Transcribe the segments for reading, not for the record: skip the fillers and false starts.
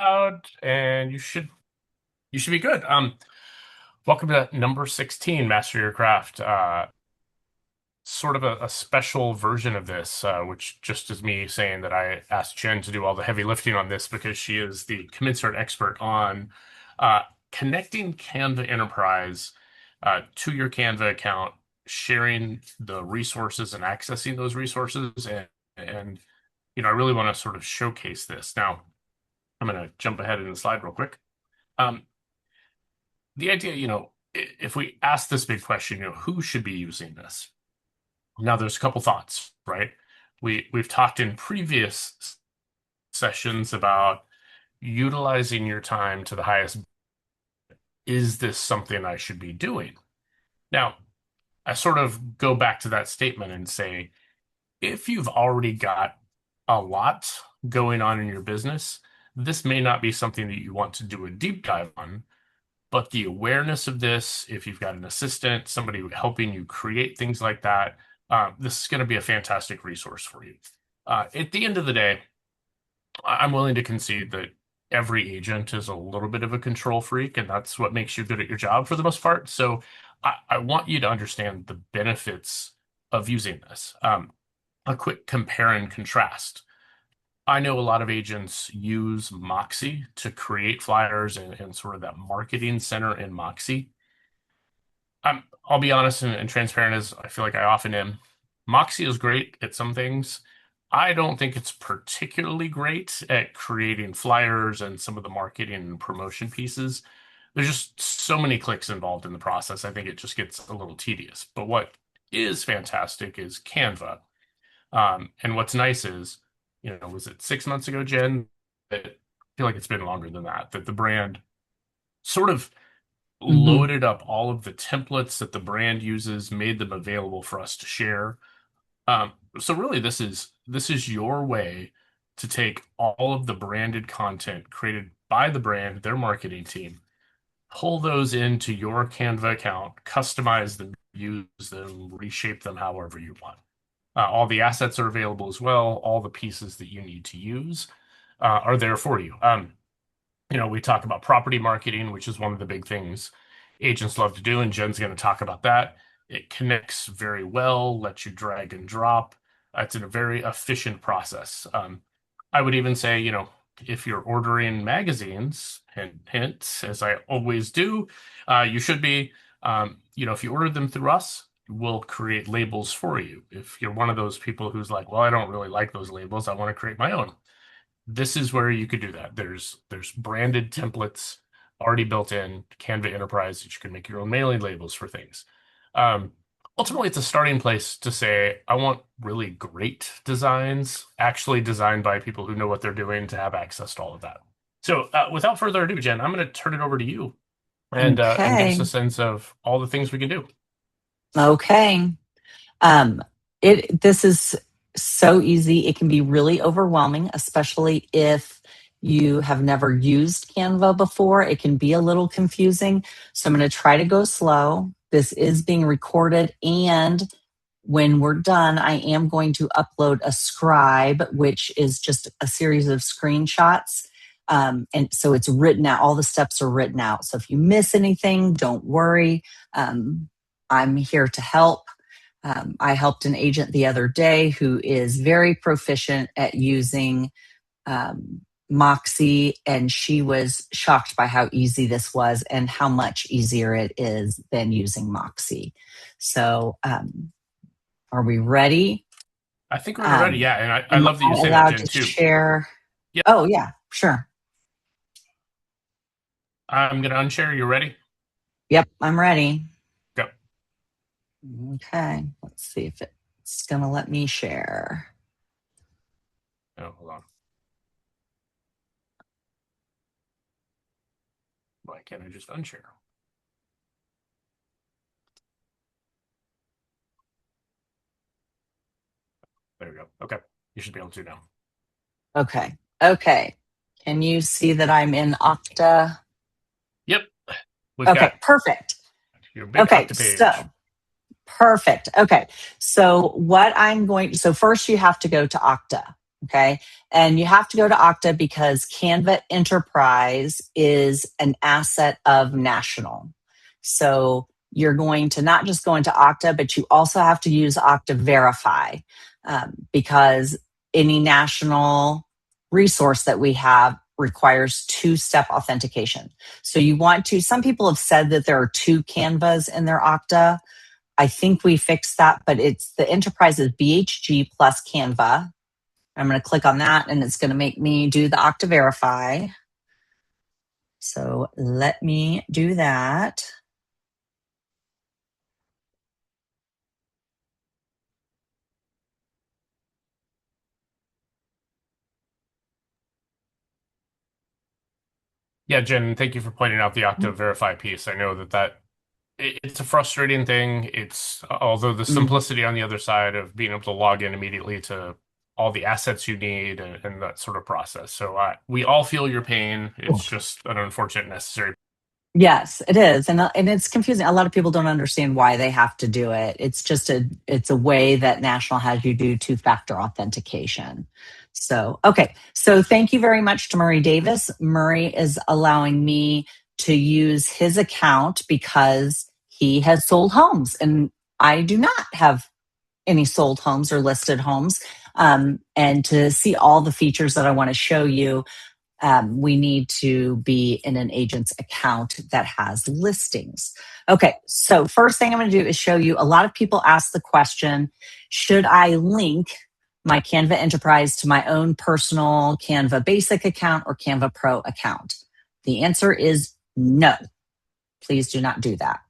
out, and you should be good. Welcome to number 16, Master Your Craft. Sort of a special version of this, which just is me saying that I asked Jen to do all the heavy lifting on this because she is the commensurate expert on uh, connecting Canva Enterprise to your Canva account, sharing the resources and accessing those resources, and I really want to sort of showcase this. Now, I'm going to jump ahead in the slide real quick. Um, the idea, if we ask this big question, who should be using this? Now, there's a couple thoughts, right? We've talked in previous sessions about utilizing your time to the highest. Is this something I should be doing? Now, I sort of go back to that statement and say, if you've already got a lot going on in your business, this may not be something that you want to do a deep dive on, but the awareness of this, if you've got an assistant, somebody helping you create things like that, this is going to be a fantastic resource for you. At the end of the day, I'm willing to concede that every agent is a little bit of a control freak, and that's what makes you good at your job for the most part. So I want you to understand the benefits of using this. A quick compare and contrast. I know a lot of agents use MYC to create flyers and sort of that marketing center in MYC. I'll be honest and transparent as I feel like I often am. MYC is great at some things. I don't think it's particularly great at creating flyers and some of the marketing and promotion pieces. There's just so many clicks involved in the process. I think it just gets a little tedious. But what is fantastic is Canva. And what's nice is, was it 6 months ago, Jen? I feel like it's been longer than that the brand sort of Hmm. loaded up all of the templates that the brand uses, made them available for us to share. So really, this is your way to take all of the branded content created by the brand, their marketing team, pull those into your Canva account, customize them, use them, reshape them however you want. All the assets are available as well. All the pieces that you need to use are there for you. We talk about property marketing, which is one of the big things agents love to do, and Jen's going to talk about that. It connects very well, lets you drag and drop. It's a very efficient process. I would even say, if you're ordering magazines, hint, hint, as I always do, you should be. If you order them through us, we'll create labels for you. If you're one of those people who's like, well, I don't really like those labels, I want to create my own, this is where you could do that. There's branded templates already built in Canva Enterprise that you can make your own mailing labels for things. Um, Ultimately, it's a starting place to say, I want really great designs, actually designed by people who know what they're doing to have access to all of that. So, without further ado, Jen, I'm going to turn it over to you and give us a Okay. sense of all the things we can do. Okay. Um, this is so easy. It can be really overwhelming, especially if you have never used Canva before. It can be a little confusing. So I'm going to try to go slow. This is being recorded, and when we're done, I am going to upload a scribe, which is just a series of screenshots. And so it's written out, all the steps are written out. So if you miss anything, don't worry. I'm here to help. I helped an agent the other day who is very proficient at using MYC, and she was shocked by how easy this was and how much easier it is than using MYC. So, are we ready? I think we're ready. Um, Yeah. And I am love that you I say that, allowed Jen, to too. share? Yep. Oh, yeah, sure. I'm going to unshare. You ready? Yep, I'm ready. Go. Okay, let's see if it's going to let me share. Oh, hold on. Why can't I just unshare? There we go. Okay. You should be able to now. Okay, okay. Can you see that I'm in Okta? Yep. We've got Okay, perfect. your big Okay, Okta page. so perfect. Okay, so what I'm going, so first you have to go to Okta. Okay. And you have to go to Okta because Canva Enterprise is an asset of National. So you're going to not just go into Okta, but you also have to use Okta Verify because any national resource that we have requires two-step authentication. So you want to, some people have said that there are two Canvas in their Okta. I think we fixed that, but it's the enterprise is BHG plus Canva. I'm going to click on that and it's going to make me do the Okta Verify. So let me do that. Yeah, Jen, thank you for pointing out the Okta Verify piece. I know that it's a frustrating thing. It's although the Mm. simplicity on the other side of being able to log in immediately to all the assets you need and that sort of process. So we all feel your pain. It's just an unfortunate necessary. Yes, it is, and it's confusing. A lot of people don't understand why they have to do it. It's a way that National has you do two-factor authentication. So okay, so thank you very much to Murray Davis. Murray is allowing me to use his account because he has sold homes, and I do not have any sold homes or listed homes. And to see all the features that I want to show you, we need to be in an agent's account that has listings. Okay, so first thing I'm going to do is show you. A lot of people ask the question, should I link my Canva Enterprise to my own personal Canva Basic account or Canva Pro account? The answer is no. Please do not do that.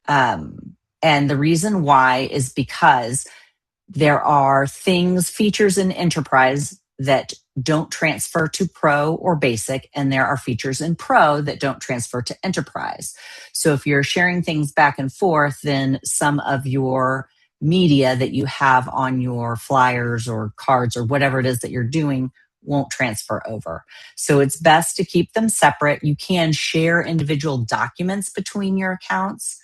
And the reason why is because there are features in Enterprise that don't transfer to Pro or Basic, and there are features in Pro that don't transfer to Enterprise. So if you're sharing things back and forth, then some of your media that you have on your flyers or cards or whatever it is that you're doing won't transfer over. So it's best to keep them separate. You can share individual documents between your accounts,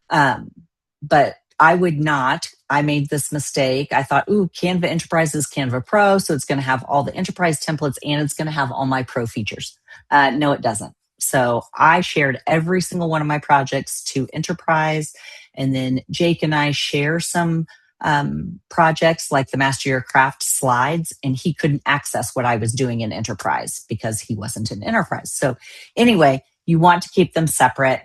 but I would not. I made this mistake. I thought, ooh, Canva Enterprise is Canva Pro, so it's going to have all the enterprise templates and it's going to have all my pro features. No, it doesn't. So I shared every single one of my projects to Enterprise, and then Jake and I share some projects like the Master Your Craft slides, and he couldn't access what I was doing in Enterprise because he wasn't in Enterprise. So anyway, you want to keep them separate.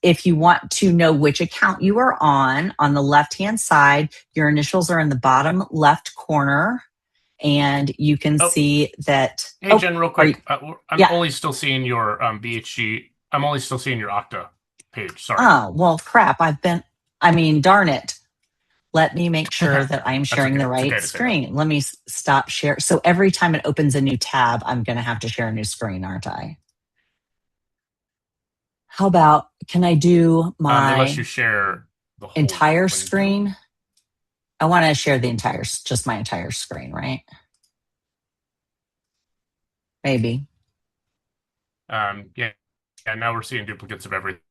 If you want to know which account you are on the left-hand side, your initials are in the bottom left corner, and you can Oh, see that. hey, Jen, real quick. I'm Yeah. only still seeing your BHG. I'm only still seeing your Okta page. Sorry. Oh, well, crap. Darn it. Let me make sure that I'm That's sharing okay. the It's okay right to say that. screen. Let me stop share. So every time it opens a new tab, I'm going to have to share a new screen, aren't I? How about, can I do Unless you my share the whole entire window. screen? I want to share just my entire screen, right? Maybe. Yeah. Yeah, now we're seeing duplicates of everything,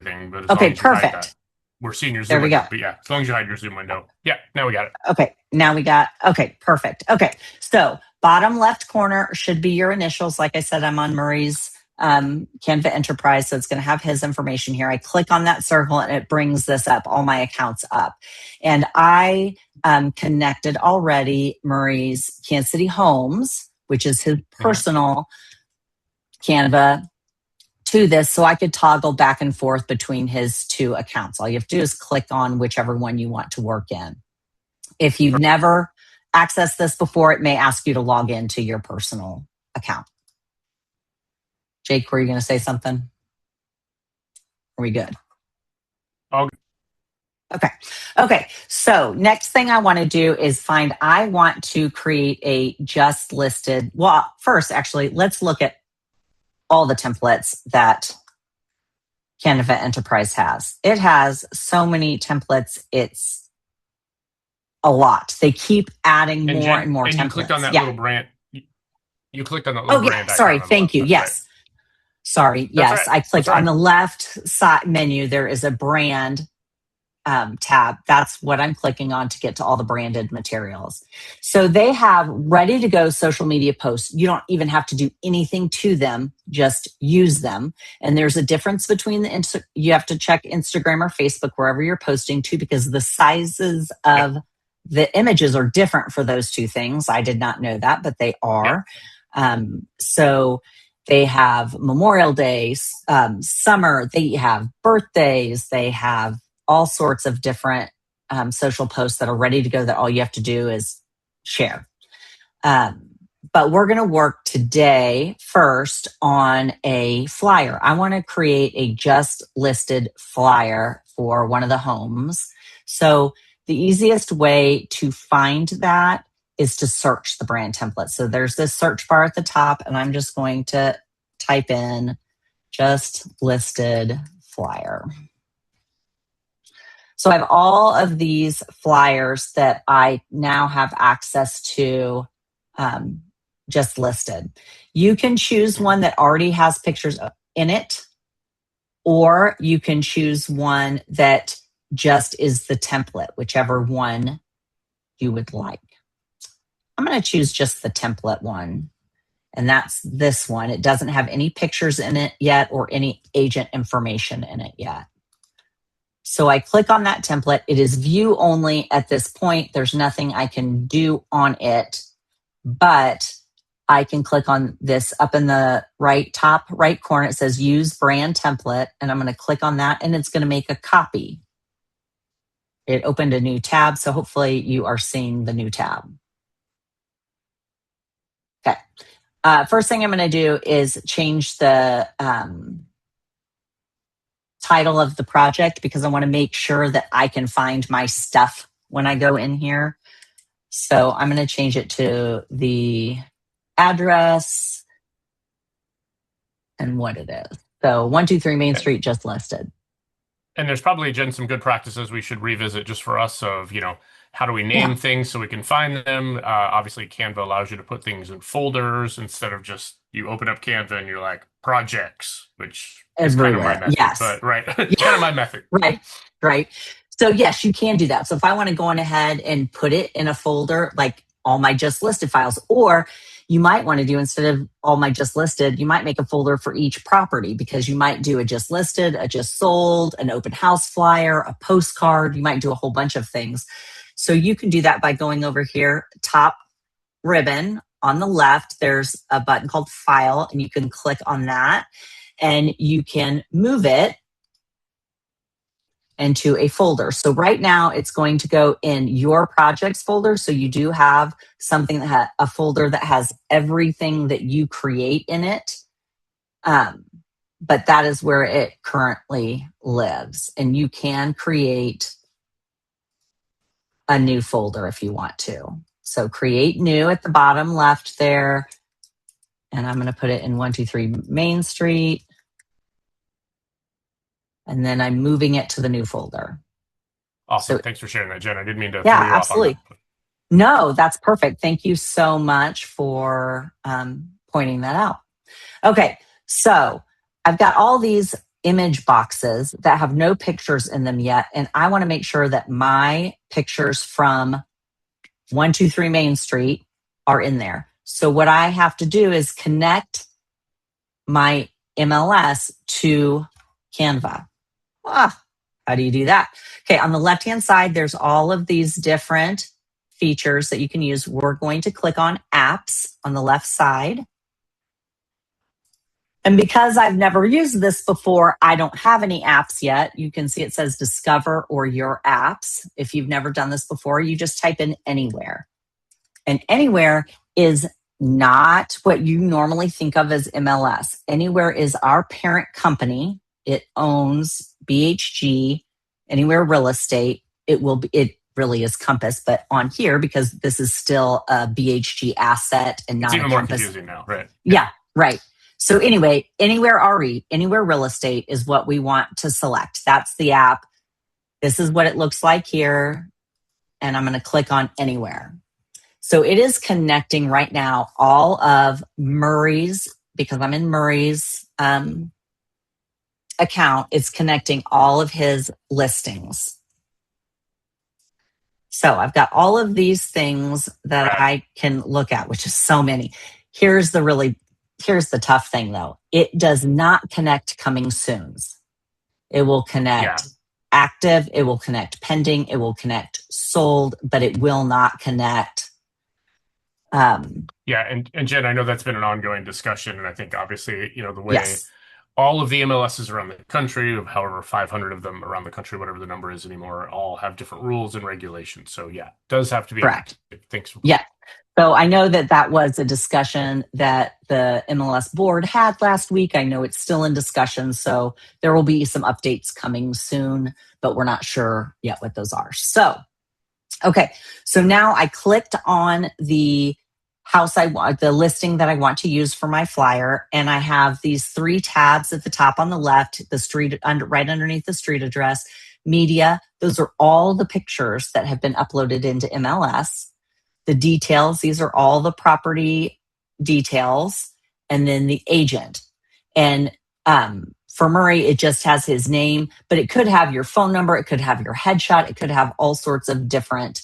but as long Okay, as you hide that, perfect. we're seeing your There Zoom we go. window. But yeah, as long as you hide your Zoom window. Yeah, now we got it. Okay, perfect. Okay, so bottom left corner should be your initials. Like I said, I'm on Murray's Canva Enterprise, so it's going to have his information here. I click on that circle and it brings this up, all my accounts up. And I connected already Murray's Kansas City Homes, which is his personal Canva, to this, so I could toggle back and forth between his two accounts. All you have to do is click on whichever one you want to work in. If you've never accessed this before, it may ask you to log into your personal account. Jake, were you going to say something? Are we good? Oh, Okay. So next thing I want to do is I want to create a just listed. Well, first, actually, let's look at all the templates that Canva Enterprise has. It has so many templates. It's a lot. They keep adding and more Jen, and more and you clicked on templates. that Yeah. little brand. You clicked on that little Oh, yeah. brand Sorry. icon on the Thank left. you. That's right. Yes. Sorry. That's Yes. right. I That's clicked on right. the left side menu. There is a brand tab, that's what I'm clicking on to get to all the branded materials. So they have ready to go social media posts. You don't even have to do anything to them, just use them. And there's a difference between you have to check Instagram or Facebook, wherever you're posting to, because the sizes of the images are different for those two things. I did not know that, but they are. So they have Memorial Day, summer, they have birthdays, they have all sorts of different social posts that are ready to go that all you have to do is share. But we're going to work today first on a flyer. I want to create a just listed flyer for one of the homes. So the easiest way to find that is to search the brand template. So there's this search bar at the top, and I'm just going to type in just listed flyer. So I have all of these flyers that I now have access to just listed. You can choose one that already has pictures in it, or you can choose one that just is the template, whichever one you would like. I'm going to choose just the template one, and that's this one. It doesn't have any pictures in it yet or any agent information in it yet. So I click on that template. It is view only at this point. There's nothing I can do on it, but I can click on this up in the top right corner. It says use brand template, and I'm going to click on that, and it's going to make a copy. It opened a new tab, so hopefully you are seeing the new tab. Okay. First thing I'm going to do is change the title of the project, because I want to make sure that I can find my stuff when I go in here. So I'm going to change it to the address and what it is. So 123 Main Street just listed. And there's probably, Jen, some good practices we should revisit just for us of, how do we name things so we can find them? Obviously, Canva allows you to put things in folders instead of just you open up Canva and you're like projects, which is kind of my method. Yes. But right, kind of my method. Right. So yes, you can do that. So if I want to go on ahead and put it in a folder, like all my just listed files, or you might want to do, instead of all my just listed, you might make a folder for each property, because you might do a just listed, a just sold, an open house flyer, a postcard. You might do a whole bunch of things. So you can do that by going over here, top ribbon on the left, there's a button called file, and you can click on that and you can move it into a folder. So right now it's going to go in your projects folder. So you do have something that a folder that has everything that you create in it. But that is where it currently lives. And you can create a new folder if you want to. So create new at the bottom left there. And I'm going to put it in 123 Main Street. And then I'm moving it to the new folder. Awesome. Thanks for sharing that, Jen. I didn't mean to throw you absolutely. Off on that. No, that's perfect. Thank you so much for pointing that out. Okay, so I've got all these image boxes that have no pictures in them yet, and I want to make sure that my pictures from 123 Main Street are in there. So what I have to do is connect my MLS to Canva. How do you do that? Okay, on the left-hand side, there's all of these different features that you can use. We're going to click on apps on the left side. And because I've never used this before, I don't have any apps yet. You can see it says discover or your apps. If you've never done this before, you just type in anywhere. And anywhere is not what you normally think of as MLS. Anywhere is our parent company. It owns BHG, Anywhere Real Estate. It really is Compass, but on here, because this is still a BHG asset and not it's even a more Compass. Confusing now, right? Yeah, right. So anyway, Anywhere RE, Anywhere Real Estate is what we want to select. That's the app. This is what it looks like here. And I'm going to click on Anywhere. So it is connecting right now all of Murray's, because I'm in Murray's account. It's connecting all of his listings. So I've got all of these things that Rad. I can look at, which is so many. Here's the tough thing though. It does not connect coming soons. It will Yeah. connect active, it will connect pending, it will connect sold, but it will not connect. Yeah, and Jen, I know that's been an ongoing discussion, and I think obviously, the way Yes, all of the MLSs around the country, however 500 of them around the country, whatever the number is anymore, all have different rules and regulations. So yeah, does have to be correct. active. Thanks for Yeah. So I know that that was a discussion that the MLS board had last week. I know it's still in discussion. So there will be some updates coming soon, but we're not sure yet what those are. So, okay. So now I clicked on the house I want, the listing that I want to use for my flyer. And I have these 3 tabs at the top on the left, the street right underneath the street address, media. Those are all the pictures that have been uploaded into MLS. The details, these are all the property details, and then the agent. And for Murray, it just has his name, but it could have your phone number, it could have your headshot, it could have all sorts of different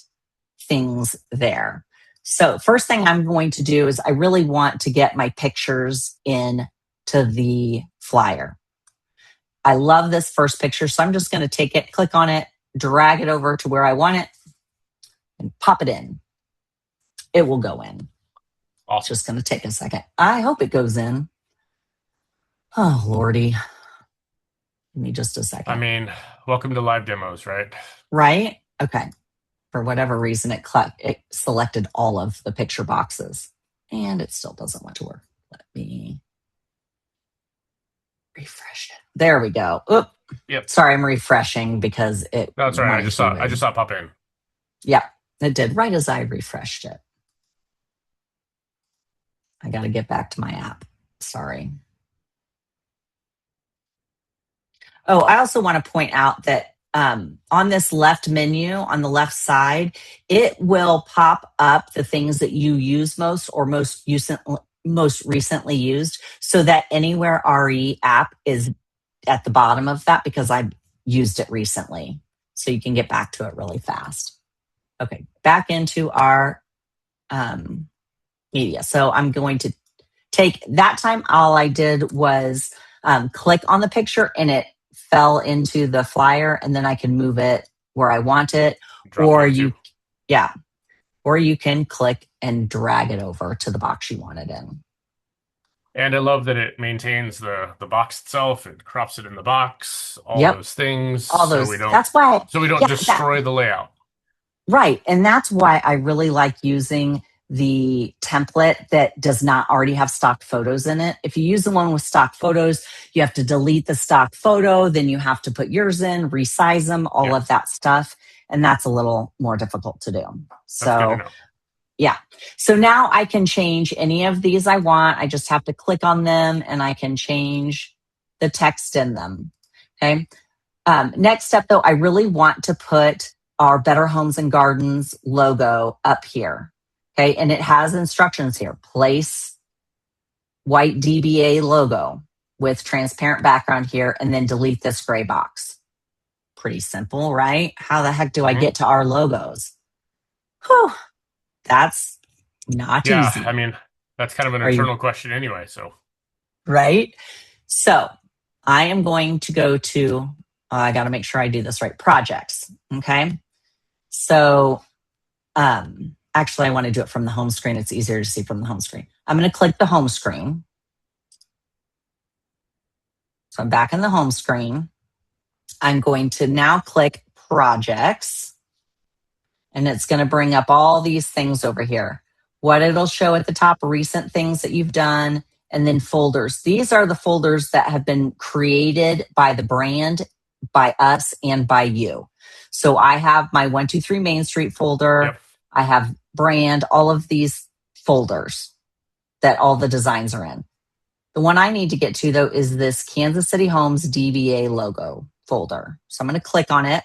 things there. So, first thing I'm going to do is I really want to get my pictures in to the flyer. I love this first picture, so I'm just going to take it, click on it, drag it over to where I want it, and pop it in. It will go in. It's awesome. just going to take a second. I hope it goes in. Oh, Lordy. Give me just a I second. mean, welcome to live demos, right? Right? Okay. For whatever reason, it selected all of the picture boxes and it still doesn't want to work. Let me refresh it. There we go. Oop. Yep. Sorry, I'm refreshing because it No, that's all right. wanted to I just load. saw it pop in. Yeah, it did right as I refreshed it. I got to get back to my app. Sorry. Oh, I also want to point out that on this left menu on the left side, it will pop up the things that you use most or most recently used, so that Anywhere RE app is at the bottom of that because I used it recently. So you can get back to it really fast. Okay, back into our media. So I'm going to take that time. All I did was click on the picture and it fell into the flyer, and then I can move it where I want it. Drop it Or in too. yeah, or you can click and drag it over to the box you want it in. And I love that it maintains the box itself. It crops it in the box, all Yep, those things, all so those. That's why, we don't yeah, that destroy the layout. right. And that's why I really like using the template that does not already have stock photos in it. If you use the one with stock photos, you have to delete the stock photo, then you have to put yours in, resize them, all Yeah, of that stuff. And that's a little more difficult to do. that's good to So, know. yeah. So now I can change any of these I want. I just have to click on them and I can change the text in them. Okay. Next step, though, I really want to put our Better Homes and Gardens logo up here. Okay. And it has instructions here. Place white DBA logo with transparent background here, and then delete this gray box. Pretty simple, right? How the heck do I Hmm. get to our logos? Whew, that's not Yeah, I easy. mean, that's kind of an Are you internal question anyway. So right? So I am going to go to, I got to make sure I do this right, projects. Okay. So actually, I want to do it from the home screen. It's easier to see from the home screen. I'm going to click the home screen. So I'm back in the home screen. I'm going to now click projects, and it's going to bring up all these things over here. What it'll show at the top, recent things that you've done, and then folders. These are the folders that have been created by the brand, by us, and by you. So I have my 123 Main Street folder. yep. I have brand, all of these folders that all the designs are in. The one I need to get to, though, is this Kansas City Homes DBA logo folder. So I'm going to click on it,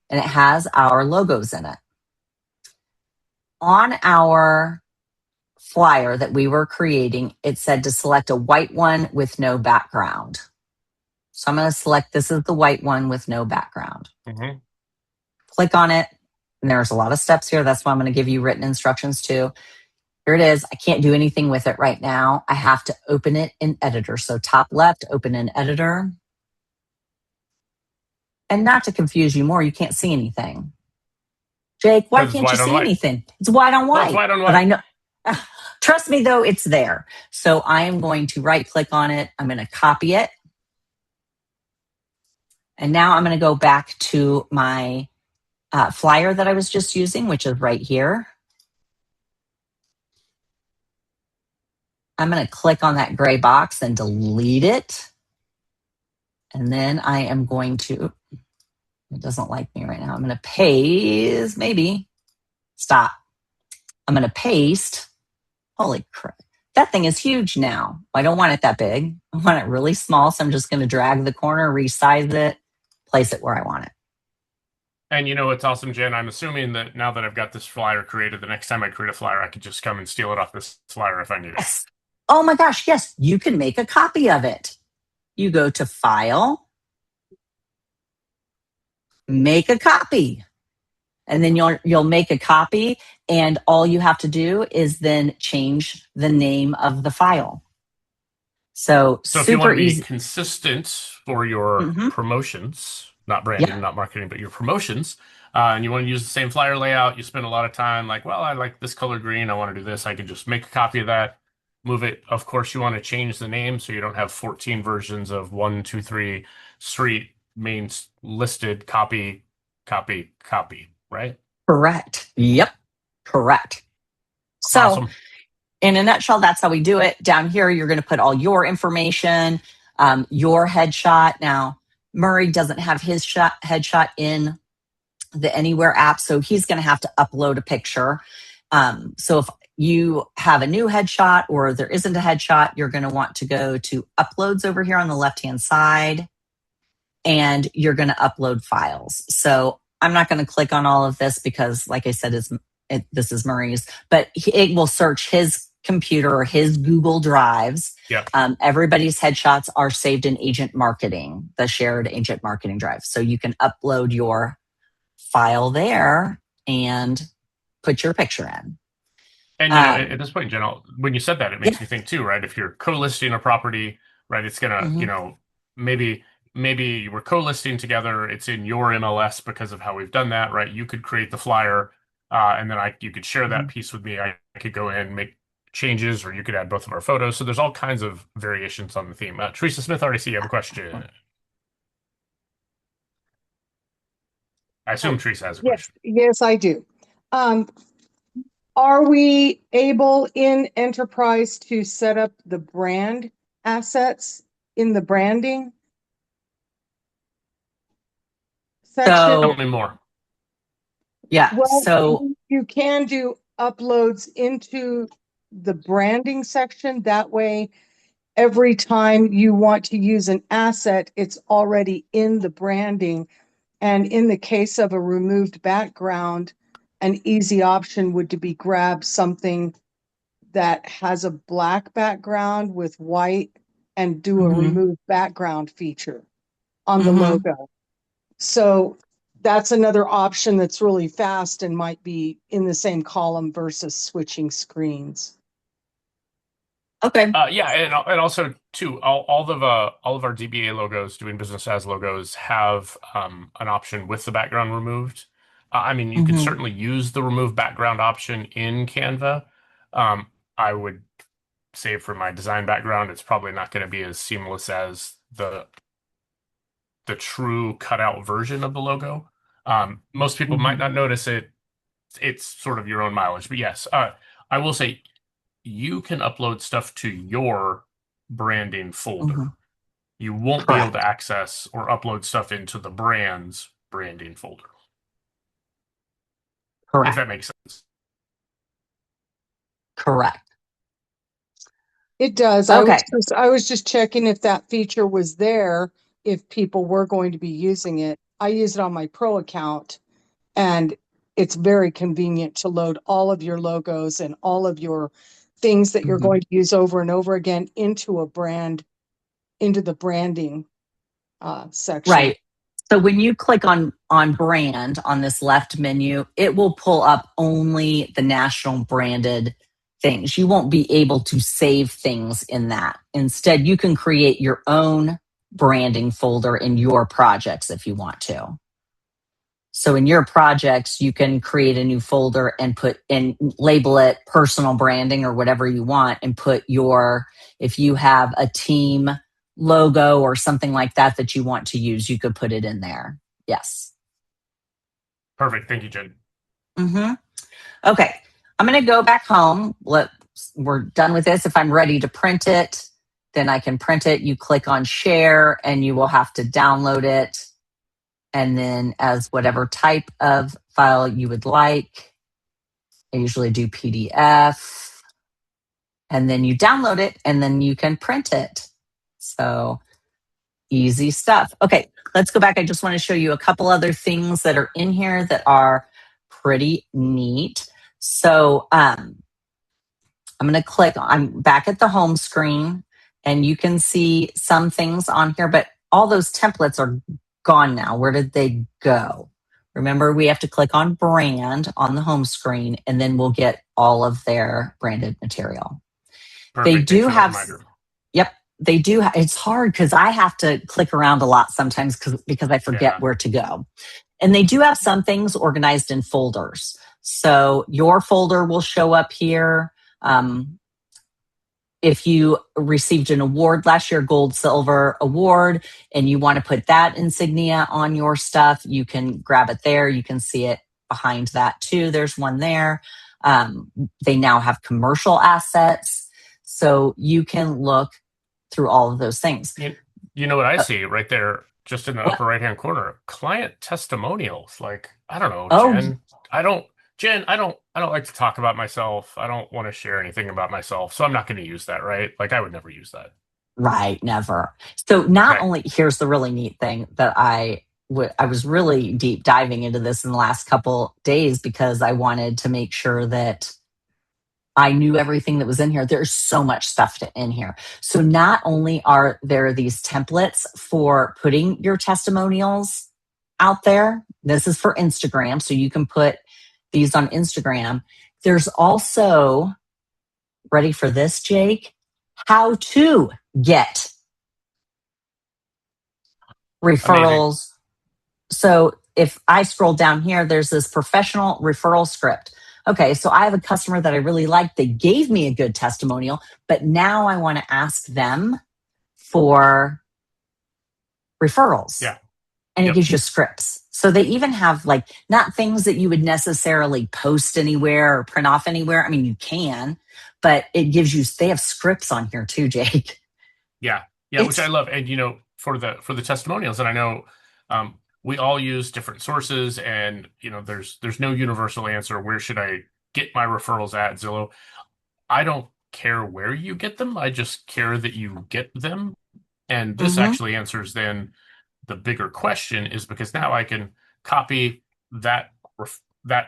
and it has our logos in it. On our flyer that we were creating, it said to select a white one with no background. So I'm going to select this is the white one with no background. Hmm. Click on it, And there's a lot of steps here. That's why I'm going to give you written instructions too. Here it is. I can't do anything with it right now. I have to open it in editor. So top left, open in editor. And not to confuse you more, you can't see anything. Jake, why Because it's can't you white on see white. anything? It's white on Well, it's white. white on But I white. know, trust me though, it's there. So I am going to right click on it. I'm going to copy it. And now I'm going to go back to my flyer that I was just using, which is right here. I'm going to click on that gray box and delete it. And then I am going to, it doesn't like me right now. I'm going to paste, maybe, stop. I'm going to paste. Holy crap. That thing is huge now. I don't want it that big. I want it really small. So I'm just going to drag the corner, resize it, place it where I want it. And you know what's awesome, Jen? I'm assuming that now that I've got this flyer created, the next time I create a flyer, I could just come and steal it off this flyer if I need it. Yes. Oh my gosh. Yes. You can make a copy of it. You go to File, make a copy. And then you'll make a copy, and all you have to do is then change the name of the file. So So if you want super to be easy. consistent for your promotions, not branding, Yeah, not marketing, but your promotions, and you want to use the same flyer layout, you spend a lot of time like, well, I like this color green, I want to do this. I can just make a copy of that, move it. Of course, you want to change the name so you don't have 14 versions of 123 street main listed copy, copy, copy, right? correct. Yep, correct. So Awesome. in a nutshell, that's how we do it. Down here, you're going to put all your information, your headshot. Now, Murray doesn't have his headshot in the Anywhere app, so he's going to have to upload a picture. So if you have a new headshot or there isn't a headshot, you're going to want to go to Uploads over here on the left-hand side, and you're going to upload files. So I'm not going to click on all of this because, like I said, this is Murray's, but it will search his computer or his Google Drives. Yeah. Everybody's headshots are saved in Agent Marketing, the shared Agent Marketing drive. So you can upload your file there and put your picture in. And you know, at this point, Jen, when you said that, it makes Yeah. me think too, right? If you're co-listing a property, right, it's gonna, Mm-hmm. you know, maybe you were co-listing together. It's in your MLS because of how we've done that, right? You could create the flyer, and then you could share that Mm-hmm. piece with me. I could go in and make changes, or you could add both of our photos. So there's all kinds of variations on the theme. Teresa Smith, RDC, you have a question. I assume Oh, Teresa has a yes, question. yes, I do. Um, are we able in Enterprise to set up the brand assets in the branding section? Tell So me more. yeah, Well, so you can do uploads into the branding section. That way, every time you want to use an asset, it's already in the branding. And in the case of a removed background, an easy option would to be grab something that has a black background with white and do a mm-hmm, remove background feature on the mm-hmm. logo. So that's another option that's really fast and might be in the same column versus switching screens. Okay. Yeah, and also too, all of our DBA logos, doing business as logos, have an option with the background removed. I mean, you could Mm-hmm. certainly use the remove background option in Canva. Um, I would say for my design background, it's probably not going to be as seamless as the true cutout version of the logo. Most people might Mm-hmm. not notice it. It's sort of your own mileage, but yes, I will say you can upload stuff to your branding folder. Mm-hmm. You won't be able to Correct. access or upload stuff into the brand's branding folder, if Correct. that makes sense. Correct. It does. Okay. I was just checking if that feature was there, if people were going to be using it. I use it on my pro account, and it's very convenient to load all of your logos and all of your things that you're Mm-hmm. going to use over and over again into a brand, into the branding section. Right. So when you click on brand on this left menu, it will pull up only the national branded things. You won't be able to save things in that. Instead, you can create your own branding folder in your projects if you want to. So in your projects, you can create a new folder and put and label it personal branding or whatever you want, and put your, if you have a team logo or something like that that you want to use, you could put it in there. Yes. Perfect. Thank you, Jen. Okay. I'm going to go back home. We're done with this. If I'm ready to print it, then I can print it. You click on share and you will have to download it. And then as whatever type of file you would like. I usually do PDF. And then you download it and then you can print it. So easy stuff. Okay, let's go back. I just want to show you a couple other things that are in here that are pretty neat. So I'm going to click, I'm back at the home screen and you can see some things on here, but all those templates are gone now. Where did they go? Remember, we have to click on brand on the home screen and then we'll get all of their branded material. Perfect. They do have, reminder. Yep, they do. It's hard because I have to click around a lot sometimes because I forget where to go. And they do have some things organized in folders. So your folder will show up here. If you received an award last year, gold, silver award, and you want to put that insignia on your stuff, you can grab it there. You can see it behind that too. There's one there. They now have commercial assets. So you can look through all of those things. You know what I see right there, just in the upper right-hand corner? Client testimonials. Like, I don't know, Jen. Jen, I don't like to talk about myself. I don't want to share anything about myself. So I'm not going to use that, right? Like, I would never use that. Right, never. So not only, here's the really neat thing that I was really deep diving into this in the last couple days because I wanted to make sure that I knew everything that was in here. There's so much stuff in here. So not only are there these templates for putting your testimonials out there, this is for Instagram, so you can put these on Instagram. There's also, ready for this, Jake? How to get referrals. Amazing. So if I scroll down here, there's this professional referral script. Okay, so I have a customer that I really like. They gave me a good testimonial, but now I want to ask them for referrals. Yeah. And it gives you scripts. So they even have like not things that you would necessarily post anywhere or print off anywhere. I mean, you can, but it gives you, they have scripts on here too, Jake. Yeah. Yeah, which I love. And, you know, for the testimonials, and I know we all use different sources, and, you know, there's no universal answer. Where should I get my referrals at Zillow? I don't care where you get them. I just care that you get them. And this actually answers then the bigger question, is because now I can copy that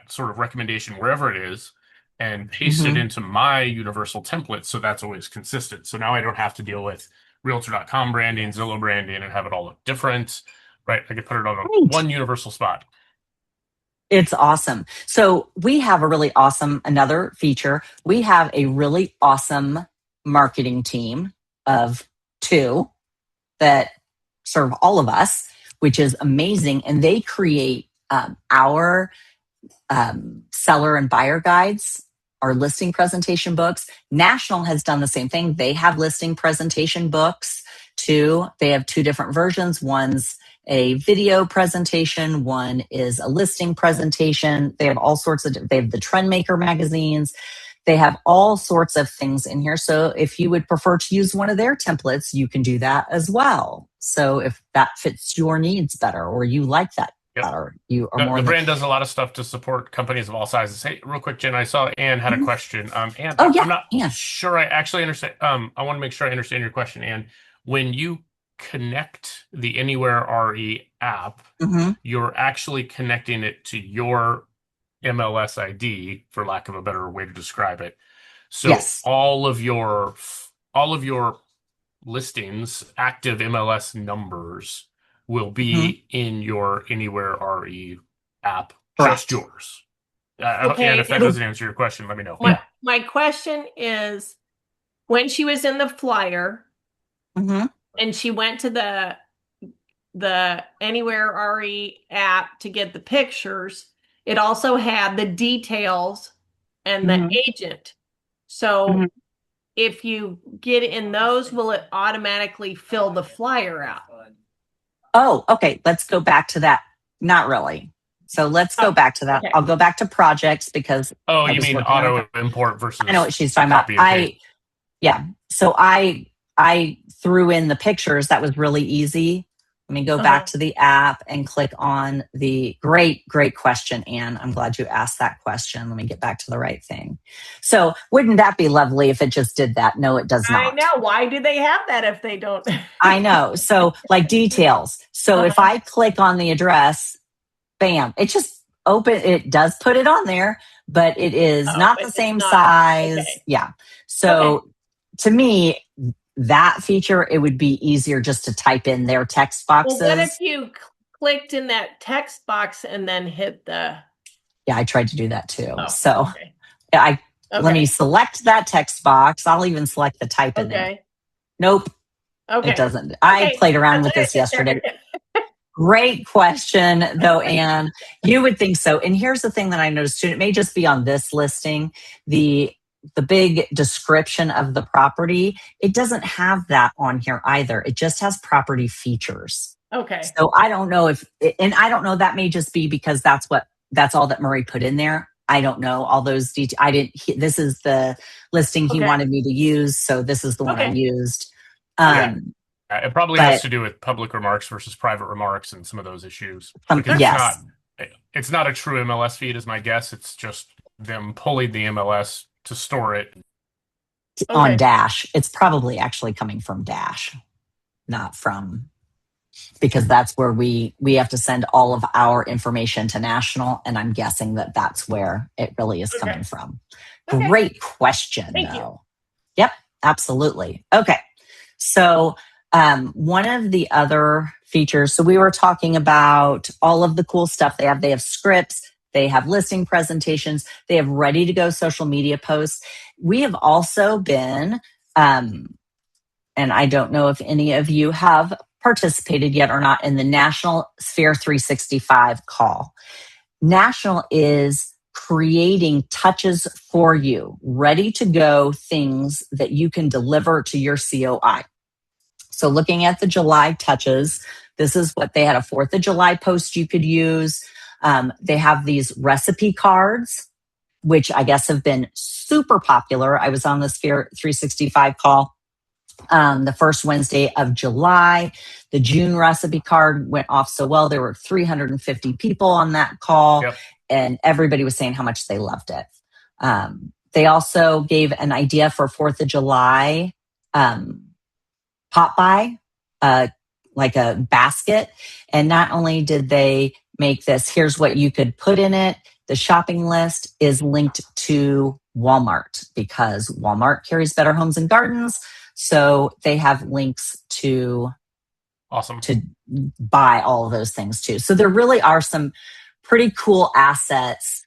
sort of recommendation wherever it is and paste it into my universal template. So that's always consistent. So now I don't have to deal with realtor.com branding, Zillow branding, and have it all look different, right? I can put it on one universal spot. It's awesome. So we have a really awesome, another feature. We have a really awesome marketing team of 2 that serve all of us, which is amazing. And they create our seller and buyer guides, our listing presentation books. National has done the same thing. They have listing presentation books too. They have 2 different versions. One's a video presentation, one is a listing presentation. They have all sorts of, they have the Trendmaker magazines. They have all sorts of things in here. So if you would prefer to use one of their templates, you can do that as well. So if that fits your needs better, or you like that better, you are more. The brand does a lot of stuff to support companies of all sizes. Hey, real quick, Jen, I saw Ann had a question. Ann, I'm not sure I actually understand. I want to make sure I understand your question, Ann. When you connect the Anywhere RE app, you're actually connecting it to your MLS ID, for lack of a better way to describe it. So all of your listings, active MLS numbers will be in your Anywhere RE app, Correct. just yours. Okay, And if that doesn't answer your question, let me know. My question is, when she was in the flyer Mm-hmm. and she went to the Anywhere RE app to get the pictures, it also had the details and the Mhm. agent. So Mhm. if you get in those, will it automatically fill the flyer out? Oh, okay. Let's go back to that. Not really. So let's go back to that. Okay. I'll go back to projects because Oh, I you was mean working on auto import versus I know what she's talking about. copy and paste? Yeah. So I threw in the pictures. That was really easy. Let me go back to the app and click on the great question, Anne. I'm glad you asked that question. Let me get back to the right thing. So wouldn't that be lovely if it just did that? No, it does not. I know. Why do they have that if they don't? I know. So like details. So if I click on the address, bam, it just it does put it on there, but it is not the same size. Okay. Yeah. So to me, that feature, it would be easier just to type in their text boxes. Well, what if you clicked in that text box and then hit the... Yeah, I tried to do that too. Okay. Let me select that text box. I'll even select the type in there. Nope. Okay. It doesn't. I played around with this yesterday. Great question, though, Anne. You would think so. And here's the thing that I noticed too. It may just be on this listing, the big description of the property. It doesn't have that on here either. It just has property features. Okay. So I don't know and I don't know, that may just be because that's all that Murray put in there. I don't know all those details. This is the listing he wanted me to use. So this is the one I used. It probably has to do with public remarks versus private remarks and some of those issues. Because it's not a true MLS feed, is my guess. It's just them pulling the MLS to store it on Dash. It's probably actually coming from Dash, not from, because that's where we have to send all of our information to National, and I'm guessing that that's where it really is coming from. Great question, though. Yep, absolutely. Okay, so one of the other features, so we were talking about all of the cool stuff they have. They have scripts, they have listing presentations, they have ready to go social media posts. We have also been, and I don't know if any of you have participated yet or not, in the National Sphere 365 call. National is creating touches for you, ready to go things that you can deliver to your COI. So looking at the July touches, this is what they had: a 4th of July post you could use. They have these recipe cards, which I guess have been super popular. I was on the Sphere 365 call the first Wednesday of July. The June recipe card went off so well. There were 350 people on that call, and everybody was saying how much they loved it. They also gave an idea for 4th of July pop by, like a basket. And not only did they make this, here's what you could put in it. The shopping list is linked to Walmart because Walmart carries Better Homes and Gardens. So they have links to buy all of those things too. So there really are some pretty cool assets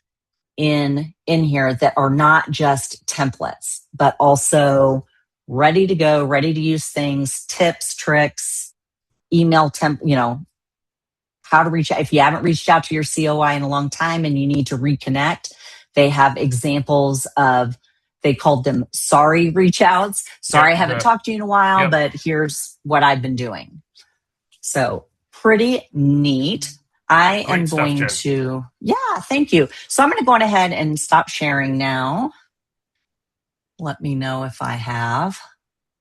in here that are not just templates, but also ready to go, ready to use things, tips, tricks, email how to reach out. If you haven't reached out to your COI in a long time and you need to reconnect, they have examples of, they called them sorry reach outs. Sorry, I haven't talked to you in a while, but here's what I've been doing. So pretty neat. I am going to, thank you. So I'm going to go on ahead and stop sharing now. Let me know if I have.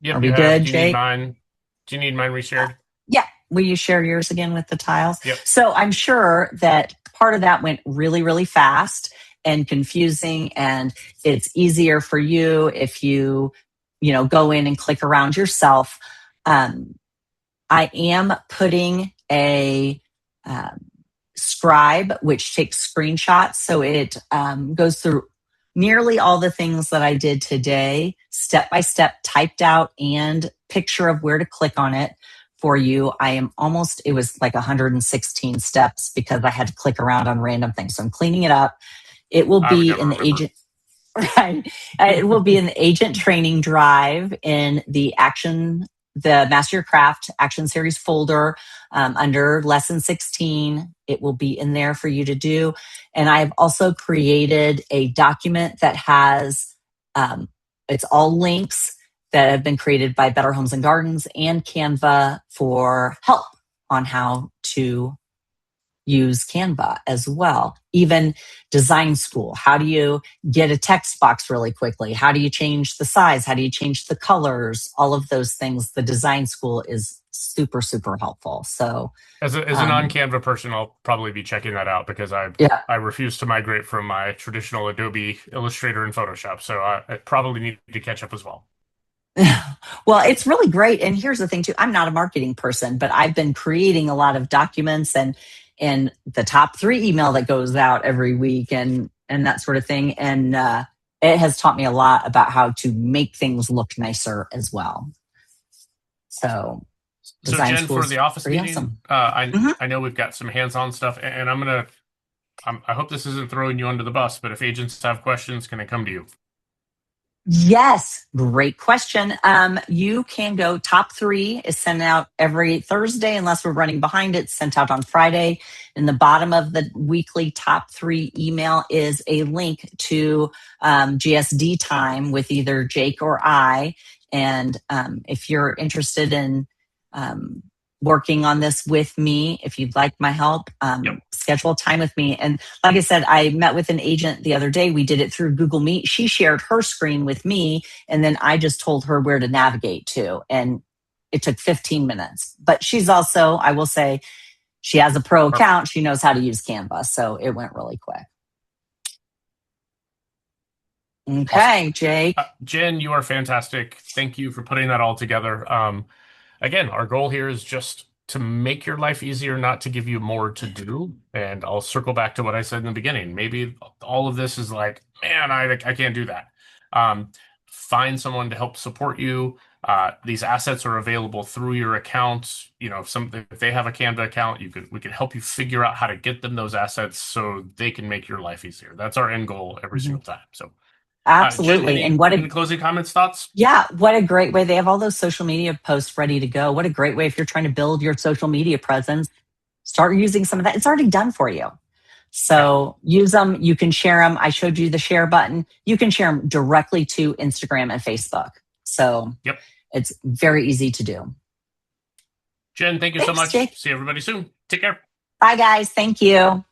Yep, are we good, Jake? Do you need mine reshared? Yeah. Will you share yours again with the tiles? Yep. So I'm sure that part of that went really, really fast and confusing, and it's easier for you if you go in and click around yourself. I am putting a scribe which takes screenshots, so it goes through nearly all the things that I did today, step by step, typed out, and picture of where to click on it for you. It was like 116 steps because I had to click around on random things. So I'm cleaning it up. It will I would be never in the remember. agent, right? It will be in the agent training drive in the Master Your Craft Action Series folder under lesson 16. It will be in there for you to do. And I've also created a document that has, it's all links that have been created by Better Homes and Gardens and Canva for help on how to use Canva as well. Even design school. How do you get a text box really quickly? How do you change the size? How do you change the colors? All of those things. The design school is super, super helpful. So As a non-Canva person, I'll probably be checking that out because yeah. I refuse to migrate from my traditional Adobe Illustrator and Photoshop. So I probably need to catch up as well. Well, it's really great. And here's the thing too. I'm not a marketing person, but I've been creating a lot of documents and the top 3 email that goes out every week and that sort of thing. And it has taught me a lot about how to make things look nicer as well. So design Jen, for school's the office pretty meeting, awesome. I know we've got some hands-on stuff, and I hope this isn't throwing you under the bus, but if agents have questions, can I come to you? Yes, great question. You can go top 3 is sent out every Thursday unless we're running behind. It's sent out on Friday. In the bottom of the weekly top 3 email is a link to GSD time with either Jake or I. And if you're interested in working on this with me, if you'd like my help, schedule time with me. And like I said, I met with an agent the other day. We did it through Google Meet. She shared her screen with me, and then I just told her where to navigate to. And it took 15 minutes. But she's also, I will say, she has a pro account. She knows how to use Canva. So it went really quick. Okay, Awesome. Jake. Jen, you are fantastic. Thank you for putting that all together. Again, our goal here is just to make your life easier, not to give you more to do. And I'll circle back to what I said in the beginning. Maybe all of this is like, man, I can't do that. Find someone to help support you. These assets are available through your account. You know, if they have a Canva account, we can help you figure out how to get them those assets so they can make your life easier. That's our end goal every single time. So. Absolutely. Jen, any closing comments, thoughts? Yeah, what a great way. They have all those social media posts ready to go. What a great way if you're trying to build your social media presence, start using some of that. It's already done for you. So use them. You can share them. I showed you the share button. You can share them directly to Instagram and Facebook. So it's very easy to do. Jen, thank you so much. Jake. See everybody soon. Take care. Bye, guys. Thank you.